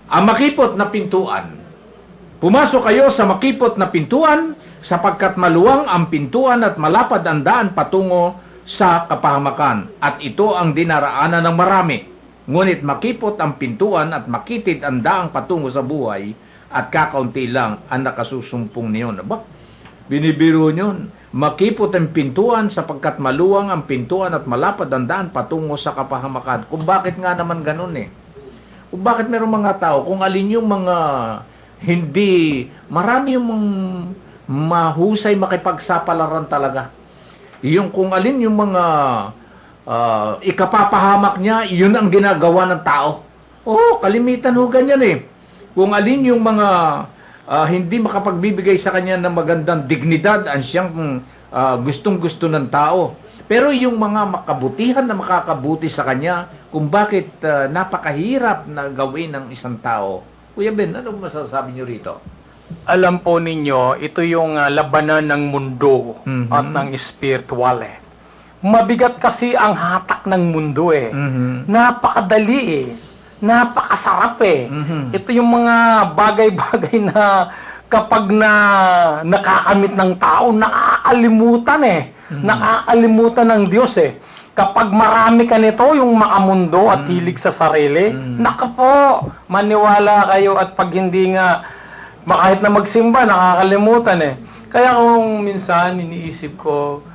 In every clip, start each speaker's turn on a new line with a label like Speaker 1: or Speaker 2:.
Speaker 1: ang makipot na pintuan. Pumasok kayo sa makipot na pintuan, sapagkat maluwang ang pintuan at malapad ang daan patungo sa kapahamakan, at ito ang dinaraanan ng marami. Ngunit makipot ang pintuan at makitid ang daang patungo sa buhay, at kakaunti lang ang nakasusumpong niyon. Aba, binibiro niyon. Makipot ang pintuan sapagkat maluwang ang pintuan at malapad ang daan patungo sa kapahamakan. Kung bakit nga naman ganun eh. Kung bakit meron mga tao, kung alin yung mga hindi, marami yung mahusay makipagsapalaran talaga. Yung kung alin yung mga ikapapahamak niya, yun ang ginagawa ng tao. Oo, kalimitan ho ganyan eh. Kung alin yung mga hindi makapagbibigay sa kanya ng magandang dignidad, ang siyang gustong-gusto ng tao. Pero yung mga makabutihan na makakabuti sa kanya, kung bakit napakahirap na gawin ng isang tao. Kuya Ben, ano masasabi niyo rito?
Speaker 2: Alam po ninyo, ito yung labanan ng mundo at ng spiritual eh. Mabigat kasi ang hatak ng mundo eh. Napakadali eh. Napakasarap eh. Ito yung mga bagay-bagay na kapag nakakamit ng tao, nakakalimutan eh. Nakakalimutan ng Diyos eh. Kapag marami ka nito, yung makamundo at hilig sa sarili, naka po, maniwala kayo at pag hindi nga, kahit na magsimba, nakakalimutan eh. Kaya kung minsan iniisip ko,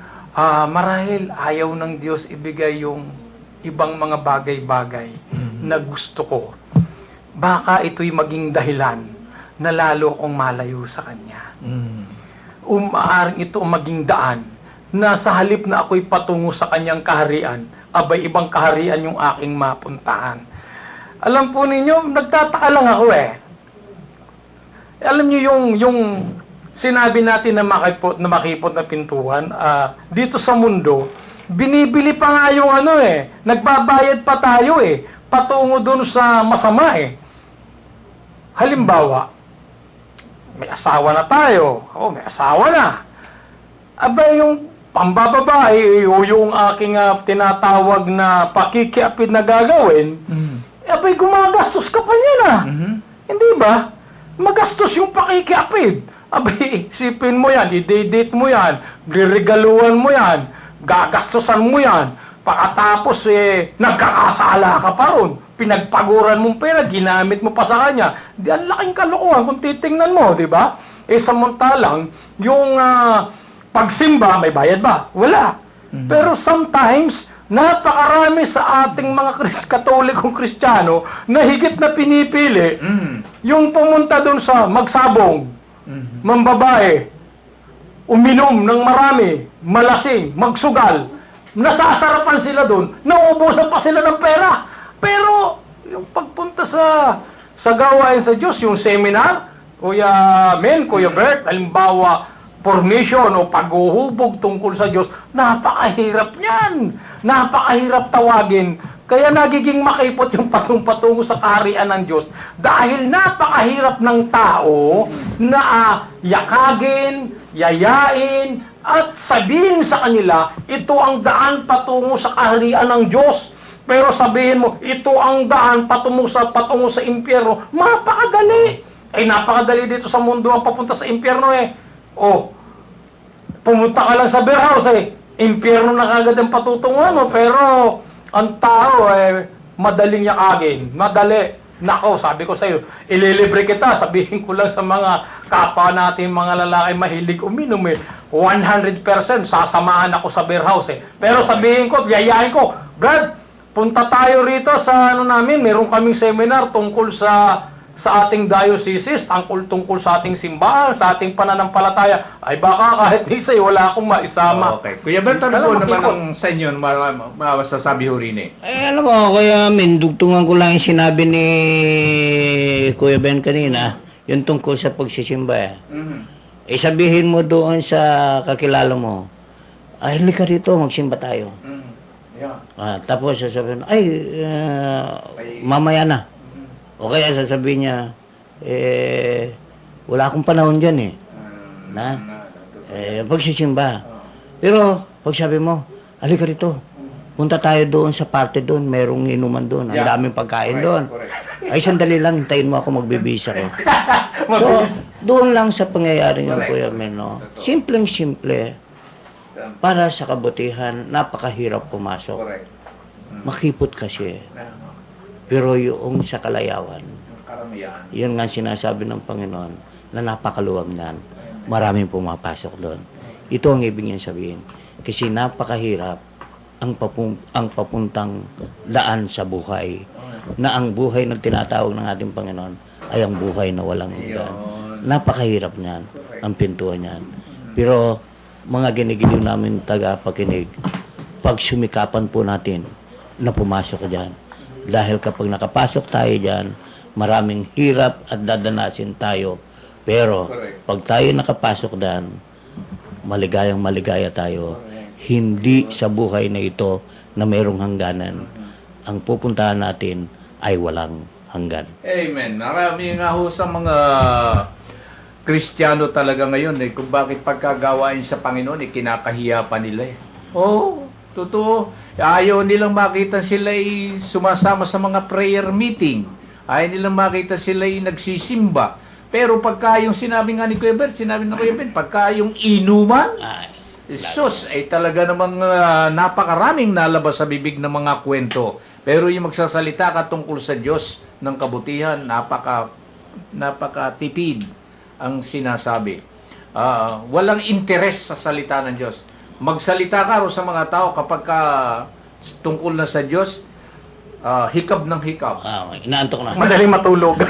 Speaker 2: marahil ayaw ng Diyos ibigay yung ibang mga bagay-bagay na gusto ko. Baka ito'y maging dahilan na lalo akong malayo sa Kanya. Umaaring ito maging daan na sa halip na ako'y patungo sa Kanyang kaharian, abay ibang kaharian yung aking mapuntahan. Alam po ninyo, nagtataka lang ako eh. Alam niyo yung sinabi natin na makipot na pintuan, dito sa mundo, binibili pa nga yung nagbabayad pa tayo eh, patungo dun sa masama eh. Halimbawa, may asawa na tayo, may asawa na. Aba yung pambababae o yung aking tinatawag na pakikiapid na gagawin, abay gumagastos ka pa niya na. Hindi ba? Magastos yung pakikiapid. Abay, isipin mo yan, i-date mo yan, riregaluhan mo yan, gagastosan mo yan. Pagkatapos nagkakasala ka pa ron. Pinagpaguran mong pera, ginamit mo pa sa kanya. Di ang laking kalokohan kung titingnan mo, di ba? Samantalang, yung pagsimba, may bayad ba? Wala. Pero sometimes, napakarami sa ating mga katolikong Kristiyano na higit na pinipili yung pumunta doon sa magsabong, mambabae, uminom ng marami, malasing, magsugal, nasasarapan sila doon, nauubusan pa sila ng pera. Pero yung pagpunta sa gawain sa Diyos, yung seminar, Kuya Men, Kuya Bert, halimbawa, formation o paghuhubog tungkol sa Diyos, napakahirap niyan. Napakahirap tawagin. Kaya nagiging makipot yung patung-patungo sa kaharian ng Diyos dahil napakahirap ng tao na yakagin, yayain, at sabihin sa kanila, ito ang daan patungo sa kaharian ng Diyos. Pero sabihin mo, ito ang daan patungo sa impyerno, napakadali. Napakadali dito sa mundo ang papunta sa impyerno eh. Pumunta ka lang sa beer house impyerno na kagad ang patutunguhan mo, pero ang tao madaling yakagin, madali. Nako, sabi ko sa iyo, ililibre kita, sabihin ko lang sa mga kapwa natin mga lalaki mahilig uminom 100% sasamahan ako sa beer house Pero sabihin ko, yayain ko, Brad, punta tayo rito sa namin, meron kaming seminar tungkol sa ating diocese, tungkol sa ating simbahan, sa ating pananampalataya. Ay baka kahit isa'y wala akong maisama.
Speaker 1: Okay. Kuya Bert, ano po naman ang sa inyo masasabi ho rin
Speaker 3: alam mo, Kuya Min, dugtungan ko lang yung sinabi ni Kuya Ben kanina, yung tungkol sa pagsisimba sabihin mo doon sa kakilala mo, halika rito, magsimba tayo. Tapos sasabihin, mamaya na. O kaya sasabihin niya, wala akong panahon dyan pagsisimba. Pero, pag sabi mo, halika rito, punta tayo doon sa party doon, merong inuman doon, ang daming pagkain doon. Ay, sandali lang, hintayin mo ako, magbibisa ko. So,
Speaker 2: Mabilis.
Speaker 3: doon lang sa pangyayari ng
Speaker 1: Correct.
Speaker 3: Kuya Meno.
Speaker 1: Totoo.
Speaker 3: Simpleng-simple. Para sa kabutihan, napakahirap pumasok.
Speaker 1: Correct.
Speaker 3: Makipot kasi. Pero yung sa kalayawan,
Speaker 1: Karamihan.
Speaker 3: yun nga sinasabi ng Panginoon, na napakaluwag niyan. Maraming pumapasok doon. Ito ang ibig niya sabihin. Kasi napakahirap ang papuntang daan sa buhay. Na ang buhay na tinatawag ng ating Panginoon ay ang buhay na walang hanggan.
Speaker 1: Yun.
Speaker 3: Napakahirap niyan, ang pintuan niyan. Pero mga ginigiliw namin taga-pakinig, pag sumikapan po natin na pumasok dyan. Dahil kapag nakapasok tayo dyan, maraming hirap at dadanasin tayo. Pero
Speaker 1: Correct.
Speaker 3: pag tayo nakapasok dyan, maligayang maligaya tayo. Hindi sa buhay na ito na mayroong hangganan. Ang pupuntahan natin ay walang hanggan.
Speaker 1: Amen. Marami nga ho sa mga Kristiyano talaga ngayon kung bakit pagkagawain sa Panginoon kinakahiya pa nila Oo, totoo. Ayaw nilang makita sila sumasama sa mga prayer meeting. Ayaw nilang makita sila nagsisimba. Pero pagka yung sinabi nga ni Kuya Ben, pagka yung inuman, sus, ay talaga namang napakaraming nalabas sa bibig ng mga kwento. Pero yung magsasalita ka tungkol sa Diyos ng kabutihan, napakatipid ang sinasabi. Walang interes sa salita ng Diyos. Magsalita ka sa mga tao kapag tungkol na sa Diyos, hikab ng hikab.
Speaker 3: Inaantok na.
Speaker 2: Madaling matulog.